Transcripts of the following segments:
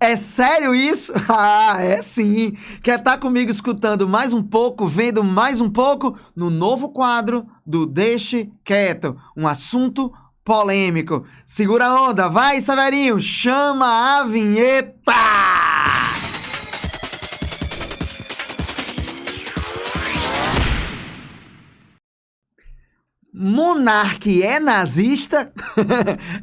É sério isso? Ah, é sim. Quer estar comigo escutando mais um pouco, vendo mais um pouco no novo quadro do Deixe Quieto, um assunto polêmico. Segura a onda, vai, Severinho, chama a vinheta! Monark é nazista?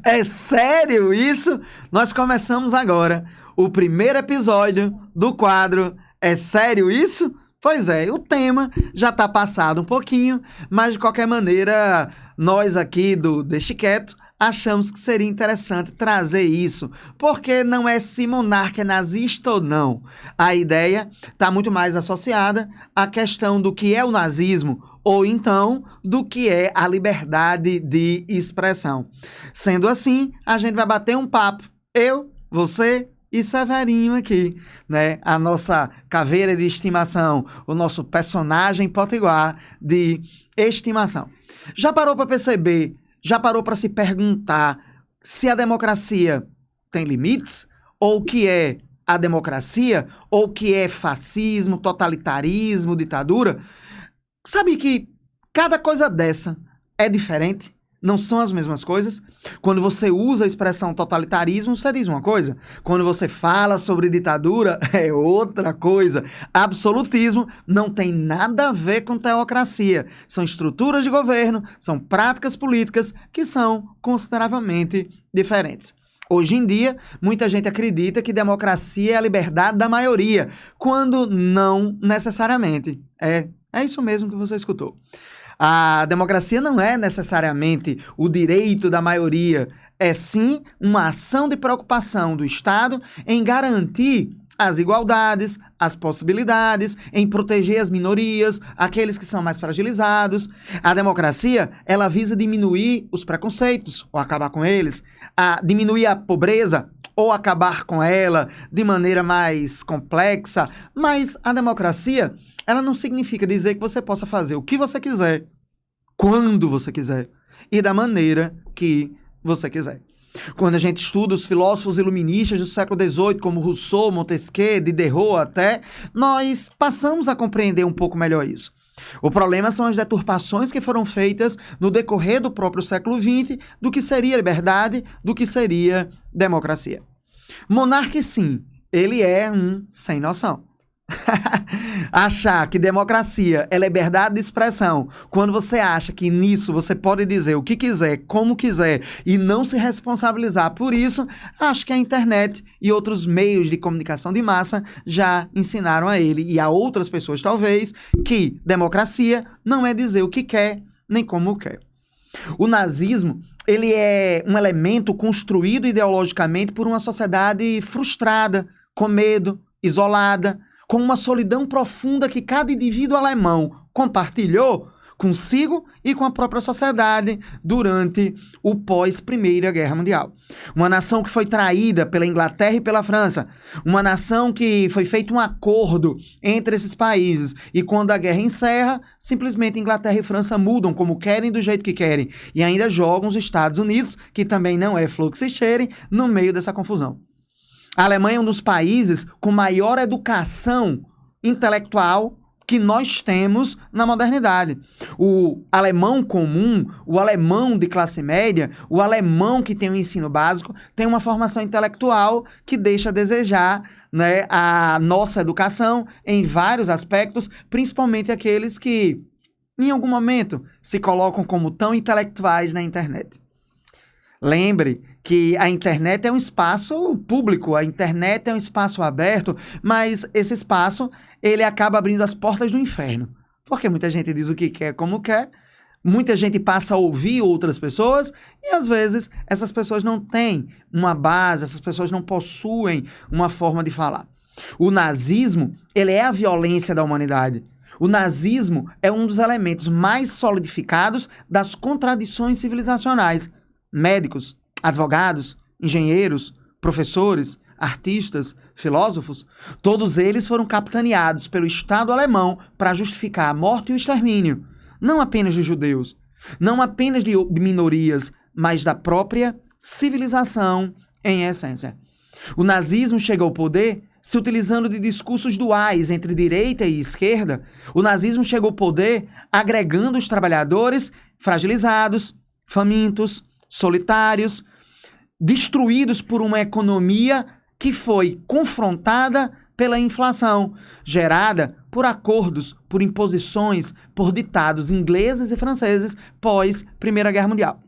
É sério isso? Nós começamos agora o primeiro episódio do quadro É sério isso? Pois é, o tema já tá passado um pouquinho, mas de qualquer maneira, nós aqui do Deixe Quieto achamos que seria interessante trazer isso, porque não é se monarca é nazista ou não. A ideia está muito mais associada à questão do que é o nazismo, ou então do que é a liberdade de expressão. Sendo assim, a gente vai bater um papo, eu, você e Severinho aqui, né? A nossa caveira de estimação, o nosso personagem potiguar de estimação. Já parou para perceber, já parou para se perguntar se a democracia tem limites? Ou o que é a democracia? Ou o que é fascismo, totalitarismo, ditadura? Sabe que cada coisa dessa é diferente? Não são as mesmas coisas? Quando você usa a expressão totalitarismo, você diz uma coisa. Quando você fala sobre ditadura, é outra coisa. Absolutismo não tem nada a ver com teocracia. São estruturas de governo, são práticas políticas que são consideravelmente diferentes. Hoje em dia, muita gente acredita que democracia é a liberdade da maioria, quando não necessariamente. É isso mesmo que você escutou. A democracia não é necessariamente o direito da maioria, é sim uma ação de preocupação do Estado em garantir as igualdades, as possibilidades, em proteger as minorias, aqueles que são mais fragilizados. A democracia, ela visa diminuir os preconceitos, ou acabar com eles, diminuir a pobreza, ou acabar com ela de maneira mais complexa, mas a democracia, ela não significa dizer que você possa fazer o que você quiser, quando você quiser, e da maneira que você quiser. Quando a gente estuda os filósofos iluministas do século XVIII, como Rousseau, Montesquieu, Diderot até, nós passamos a compreender um pouco melhor isso. O problema são as deturpações que foram feitas no decorrer do próprio século XX do que seria liberdade, do que seria democracia. Monarca, sim, ele é um sem noção. Achar que democracia é liberdade de expressão, quando você acha que nisso você pode dizer o que quiser, como quiser, e não se responsabilizar por isso, acho que a internet e outros meios de comunicação de massa já ensinaram a ele e a outras pessoas talvez que democracia não é dizer o que quer, nem como quer. O nazismo, ele é um elemento construído ideologicamente por uma sociedade frustrada, com medo, isolada, com uma solidão profunda que cada indivíduo alemão compartilhou consigo e com a própria sociedade durante o pós-Primeira Guerra Mundial. Uma nação que foi traída pela Inglaterra e pela França, uma nação que foi feito um acordo entre esses países e quando a guerra encerra, simplesmente Inglaterra e França mudam como querem, do jeito que querem, e ainda jogam os Estados Unidos, que também não é fluxo e cheire, no meio dessa confusão. A Alemanha é um dos países com maior educação intelectual que nós temos na modernidade. O alemão comum, o alemão de classe média, o alemão que tem um ensino básico, tem uma formação intelectual que deixa a desejar, né, a nossa educação em vários aspectos, principalmente aqueles que, em algum momento, se colocam como tão intelectuais na internet. Lembre que a internet é um espaço público, a internet é um espaço aberto, mas esse espaço, ele acaba abrindo as portas do inferno. Porque muita gente diz o que quer, como quer, muita gente passa a ouvir outras pessoas e, às vezes, essas pessoas não têm uma base, essas pessoas não possuem uma forma de falar. O nazismo, ele é a violência da humanidade. O nazismo é um dos elementos mais solidificados das contradições civilizacionais. Médicos, advogados, engenheiros, professores, artistas, filósofos, todos eles foram capitaneados pelo Estado alemão para justificar a morte e o extermínio, não apenas de judeus, não apenas de minorias, mas da própria civilização em essência. O nazismo chegou ao poder se utilizando de discursos duais entre direita e esquerda. O nazismo chegou ao poder agregando os trabalhadores fragilizados, famintos, solitários, destruídos por uma economia que foi confrontada pela inflação, gerada por acordos, por imposições, por ditados ingleses e franceses pós Primeira Guerra Mundial.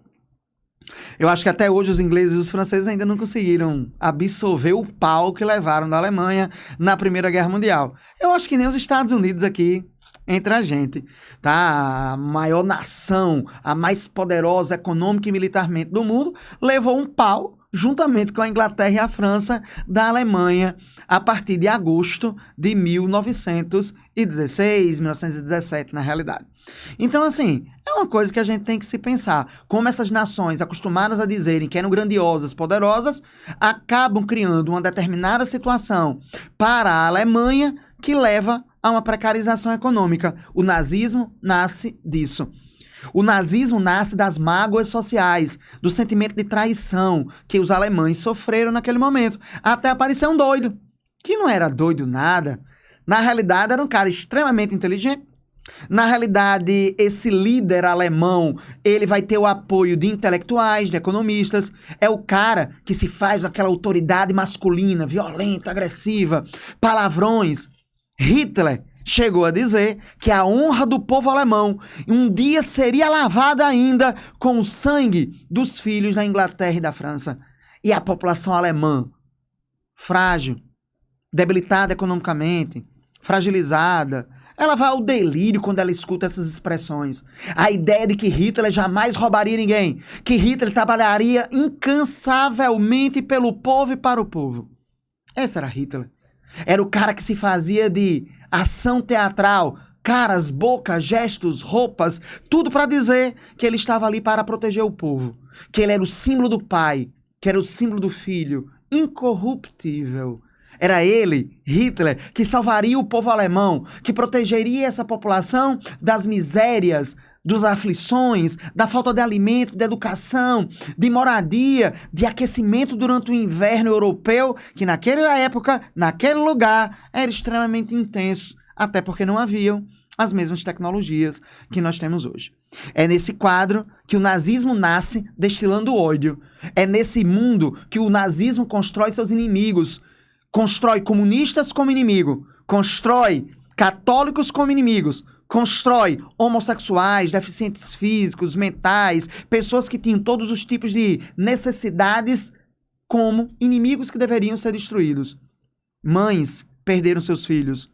Eu acho que até hoje os ingleses e os franceses ainda não conseguiram absorver o pau que levaram da Alemanha na Primeira Guerra Mundial. Eu acho que nem os Estados Unidos aqui entre a gente, tá? A maior nação, a mais poderosa econômica e militarmente do mundo, levou um pau juntamente com a Inglaterra e a França da Alemanha a partir de agosto de 1916, 1917, na realidade. Então, assim, é uma coisa que a gente tem que se pensar. Como essas nações acostumadas a dizerem que eram grandiosas, poderosas, acabam criando uma determinada situação para a Alemanha que leva a uma precarização econômica. O nazismo nasce disso. O nazismo nasce das mágoas sociais, do sentimento de traição que os alemães sofreram naquele momento. Até aparecer um doido, que não era doido nada. Na realidade, era um cara extremamente inteligente. Na realidade, esse líder alemão, ele vai ter o apoio de intelectuais, de economistas. É o cara que se faz aquela autoridade masculina, violenta, agressiva, palavrões. Hitler chegou a dizer que a honra do povo alemão um dia seria lavada ainda com o sangue dos filhos da Inglaterra e da França. E a população alemã, frágil, debilitada economicamente, fragilizada, ela vai ao delírio quando ela escuta essas expressões. A ideia de que Hitler jamais roubaria ninguém, que Hitler trabalharia incansavelmente pelo povo e para o povo. Esse era Hitler. Era o cara que se fazia de ação teatral, caras, bocas, gestos, roupas, tudo para dizer que ele estava ali para proteger o povo, que ele era o símbolo do pai, que era o símbolo do filho, incorruptível. Era ele, Hitler, que salvaria o povo alemão, que protegeria essa população das misérias, das aflições, da falta de alimento, de educação, de moradia, de aquecimento durante o inverno europeu, que naquela época, naquele lugar, era extremamente intenso, até porque não haviam as mesmas tecnologias que nós temos hoje. É nesse quadro que o nazismo nasce destilando ódio. É nesse mundo que o nazismo constrói seus inimigos, constrói comunistas como inimigo, constrói católicos como inimigos, constrói homossexuais, deficientes físicos, mentais, pessoas que tinham todos os tipos de necessidades como inimigos que deveriam ser destruídos. Mães perderam seus filhos,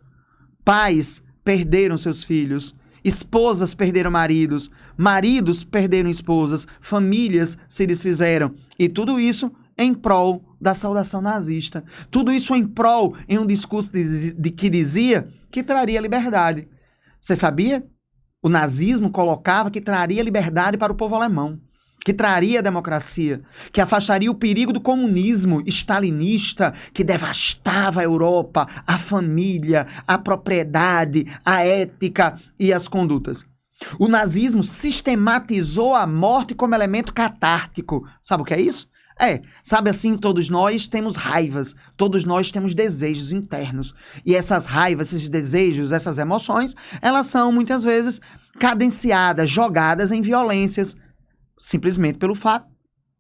pais perderam seus filhos, esposas perderam maridos, maridos perderam esposas, famílias se desfizeram. E tudo isso em prol da saudação nazista. Tudo isso em prol em um discurso de que dizia que traria liberdade. Você sabia? O nazismo colocava que traria liberdade para o povo alemão, que traria democracia, que afastaria o perigo do comunismo stalinista que devastava a Europa, a família, a propriedade, a ética e as condutas. O nazismo sistematizou a morte como elemento catártico. Sabe o que é isso? Sabe assim, todos nós temos raivas, todos nós temos desejos internos. E essas raivas, esses desejos, essas emoções, elas são muitas vezes cadenciadas, jogadas em violências, simplesmente pelo fato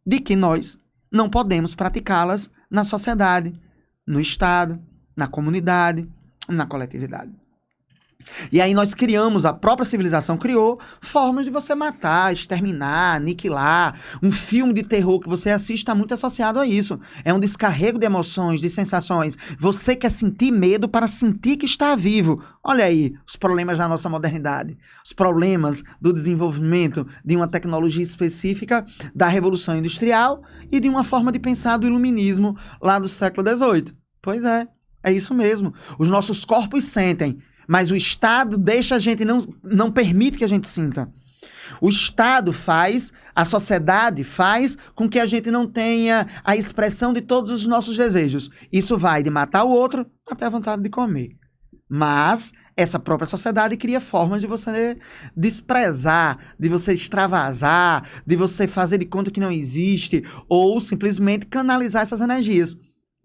de que nós não podemos praticá-las na sociedade, no Estado, na comunidade, na coletividade. E aí nós criamos, a própria civilização criou formas de você matar, exterminar, aniquilar. Um filme de terror que você assiste está muito associado a isso. É um descarrego de emoções, de sensações. Você quer sentir medo para sentir que está vivo. Olha aí os problemas da nossa modernidade. Os problemas do desenvolvimento de uma tecnologia específica da Revolução Industrial e de uma forma de pensar do iluminismo lá do século XVIII. Pois é isso mesmo. Os nossos corpos sentem, mas o Estado deixa a gente, não permite que a gente sinta. O Estado faz, a sociedade faz com que a gente não tenha a expressão de todos os nossos desejos. Isso vai de matar o outro até a vontade de comer. Mas essa própria sociedade cria formas de você desprezar, de você extravasar, de você fazer de conta que não existe, ou simplesmente canalizar essas energias.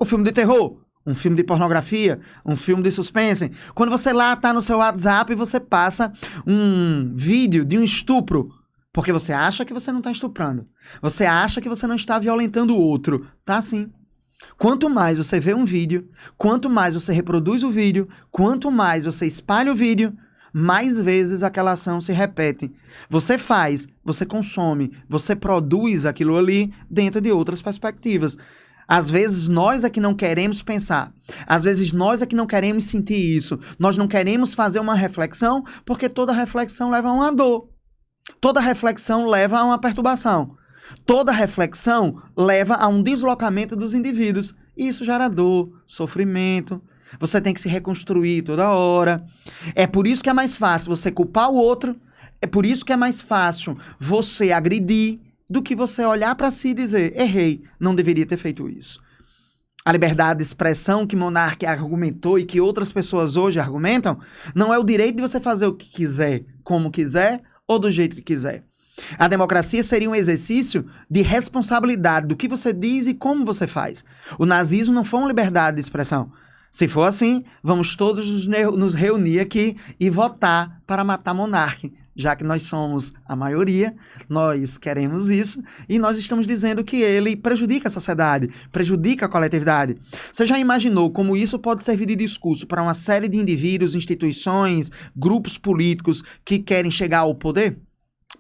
O filme de terror, um filme de pornografia, um filme de suspense. Quando você lá tá no seu WhatsApp e você passa um vídeo de um estupro, porque você acha que você não tá estuprando. Você acha que você não está violentando o outro. Tá sim. Quanto mais você vê um vídeo, quanto mais você reproduz o vídeo, quanto mais você espalha o vídeo, mais vezes aquela ação se repete. Você faz, você consome, você produz aquilo ali dentro de outras perspectivas. Às vezes nós é que não queremos pensar. Às vezes nós é que não queremos sentir isso. Nós não queremos fazer uma reflexão porque toda reflexão leva a uma dor. Toda reflexão leva a uma perturbação. Toda reflexão leva a um deslocamento dos indivíduos. E isso gera dor, sofrimento. Você tem que se reconstruir toda hora. É por isso que é mais fácil você culpar o outro. É por isso que é mais fácil você agredir do que você olhar para si e dizer: errei, não deveria ter feito isso. A liberdade de expressão que Monark argumentou e que outras pessoas hoje argumentam não é o direito de você fazer o que quiser, como quiser ou do jeito que quiser. A democracia seria um exercício de responsabilidade do que você diz e como você faz. O nazismo não foi uma liberdade de expressão. Se for assim, vamos todos nos reunir aqui e votar para matar Monark, já que nós somos a maioria, nós queremos isso, e nós estamos dizendo que ele prejudica a sociedade, prejudica a coletividade. Você já imaginou como isso pode servir de discurso para uma série de indivíduos, instituições, grupos políticos que querem chegar ao poder?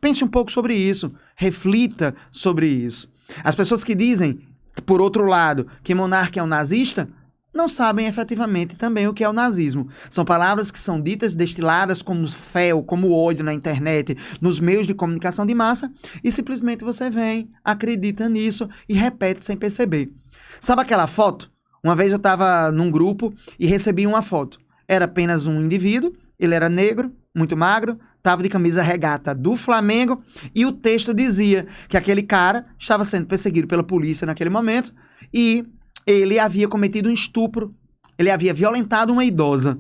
Pense um pouco sobre isso, reflita sobre isso. As pessoas que dizem, por outro lado, que Monark é um nazista, não sabem efetivamente também o que é o nazismo. São palavras que são ditas, destiladas como fel, como ódio na internet, nos meios de comunicação de massa, e simplesmente você vem, acredita nisso e repete sem perceber. Sabe aquela foto? Uma vez eu estava num grupo e recebi uma foto. Era apenas um indivíduo, ele era negro, muito magro, estava de camisa regata do Flamengo, e o texto dizia que aquele cara estava sendo perseguido pela polícia naquele momento e ele havia cometido um estupro, ele havia violentado uma idosa.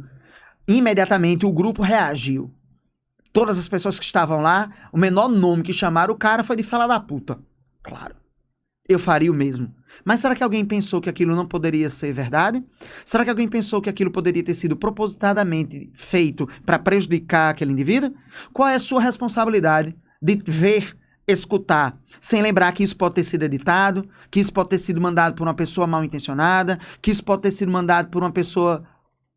Imediatamente o grupo reagiu. Todas as pessoas que estavam lá, o menor nome que chamaram o cara foi de fela da puta. Claro, eu faria o mesmo. Mas será que alguém pensou que aquilo não poderia ser verdade? Será que alguém pensou que aquilo poderia ter sido propositadamente feito para prejudicar aquele indivíduo? Qual é a sua responsabilidade de ver, escutar, sem lembrar que isso pode ter sido editado, que isso pode ter sido mandado por uma pessoa mal intencionada, que isso pode ter sido mandado por uma pessoa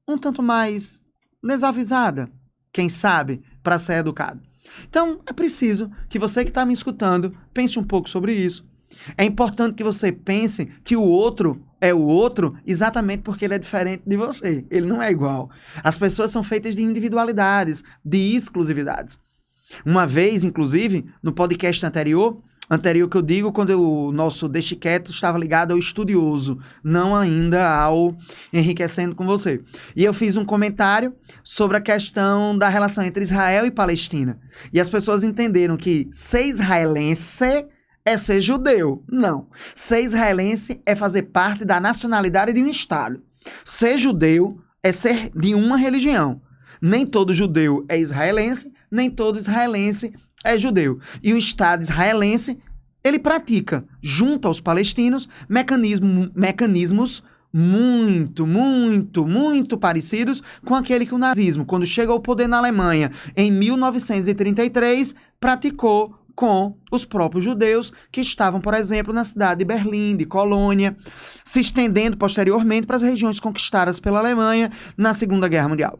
um tanto mais desavisada, quem sabe, para ser educado. Então, é preciso que você que está me escutando pense um pouco sobre isso. É importante que você pense que o outro é o outro exatamente porque ele é diferente de você. Ele não é igual. As pessoas são feitas de individualidades, de exclusividades. Uma vez, inclusive, no podcast anterior que eu digo quando o nosso Deixe Quieto estava ligado ao estudioso, não ainda ao Enriquecendo com Você. E eu fiz um comentário sobre a questão da relação entre Israel e Palestina. E as pessoas entenderam que ser israelense é ser judeu. Não. Ser israelense é fazer parte da nacionalidade de um Estado. Ser judeu é ser de uma religião. Nem todo judeu é israelense, nem todo israelense é judeu. E o Estado israelense, ele pratica, junto aos palestinos, mecanismos muito parecidos com aquele que o nazismo, quando chega ao poder na Alemanha em 1933, praticou com os próprios judeus que estavam, por exemplo, na cidade de Berlim, de Colônia, se estendendo posteriormente para as regiões conquistadas pela Alemanha na Segunda Guerra Mundial.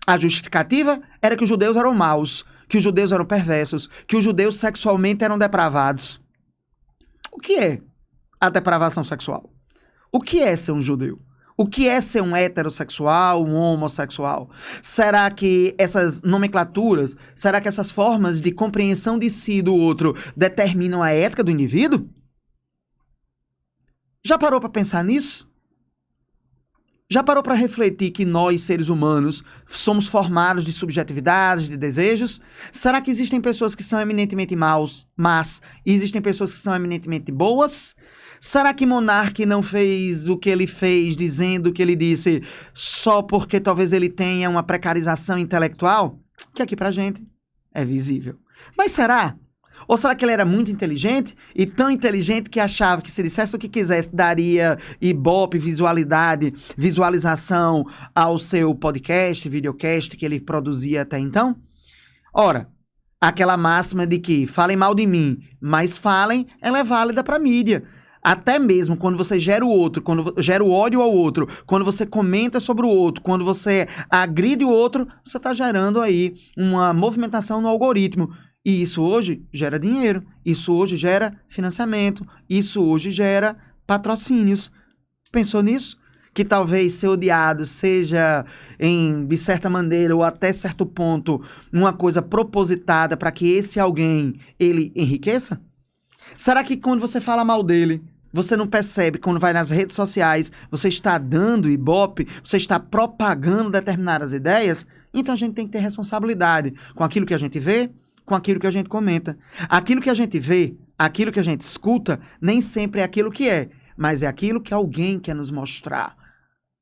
A justificativa era que os judeus eram maus, que os judeus eram perversos, que os judeus sexualmente eram depravados. O que é a depravação sexual? O que é ser um judeu? O que é ser um heterossexual, um homossexual? Será que essas nomenclaturas, será que essas formas de compreensão de si e do outro determinam a ética do indivíduo? Já parou para pensar nisso? Já parou para refletir que nós, seres humanos, somos formados de subjetividades, de desejos? Será que existem pessoas que são eminentemente más e existem pessoas que são eminentemente boas? Será que Monark não fez o que ele fez, dizendo o que ele disse, só porque talvez ele tenha uma precarização intelectual? Que aqui pra gente é visível. Mas será? Ou será que ele era muito inteligente e tão inteligente que achava que se dissesse o que quisesse daria ibope, visualização ao seu podcast, videocast que ele produzia até então? Ora, aquela máxima de que falem mal de mim, mas falem, ela é válida para mídia. Até mesmo quando você gera o outro, quando gera o ódio ao outro, quando você comenta sobre o outro, quando você agride o outro, você está gerando aí uma movimentação no algoritmo. E isso hoje gera dinheiro, isso hoje gera financiamento, isso hoje gera patrocínios. Pensou nisso? Que talvez ser odiado seja, de certa maneira ou até certo ponto, uma coisa propositada para que esse alguém, ele enriqueça? Será que quando você fala mal dele, você não percebe quando vai nas redes sociais, você está dando ibope, você está propagando determinadas ideias? Então a gente tem que ter responsabilidade com aquilo que a gente vê, com aquilo que a gente comenta. Aquilo que a gente vê, aquilo que a gente escuta, nem sempre é aquilo que é, mas é aquilo que alguém quer nos mostrar.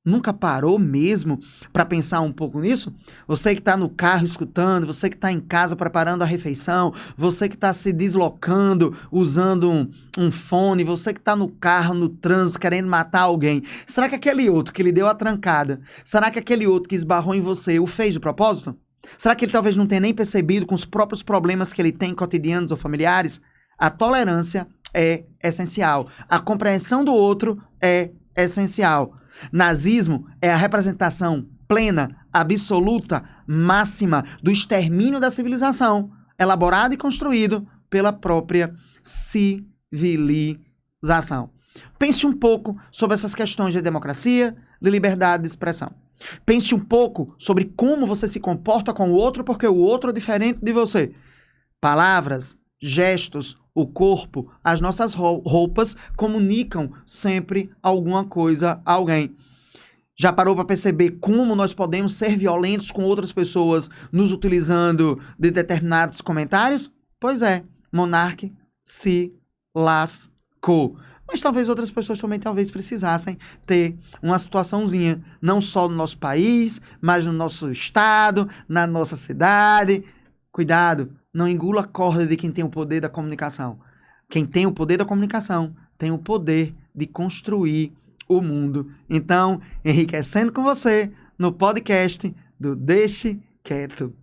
Nunca parou mesmo para pensar um pouco nisso? Você que está no carro escutando, você que está em casa preparando a refeição, você que está se deslocando usando um fone, você que está no carro, no trânsito, querendo matar alguém. Será que aquele outro que lhe deu a trancada, será que aquele outro que esbarrou em você o fez de propósito? Será que ele talvez não tenha nem percebido com os próprios problemas que ele tem cotidianos ou familiares? A tolerância é essencial. A compreensão do outro é essencial. Nazismo é a representação plena, absoluta, máxima do extermínio da civilização, elaborado e construído pela própria civilização. Pense um pouco sobre essas questões de democracia, de liberdade de expressão. Pense um pouco sobre como você se comporta com o outro, porque o outro é diferente de você. Palavras, gestos, o corpo, as nossas roupas comunicam sempre alguma coisa a alguém. Já parou para perceber como nós podemos ser violentos com outras pessoas nos utilizando de determinados comentários? Pois é, Monark se lascou. Mas talvez outras pessoas também talvez precisassem ter uma situaçãozinha, não só no nosso país, mas no nosso estado, na nossa cidade. Cuidado, não engula a corda de quem tem o poder da comunicação. Quem tem o poder da comunicação tem o poder de construir o mundo. Então, enriquecendo com você no podcast do Deixe Quieto.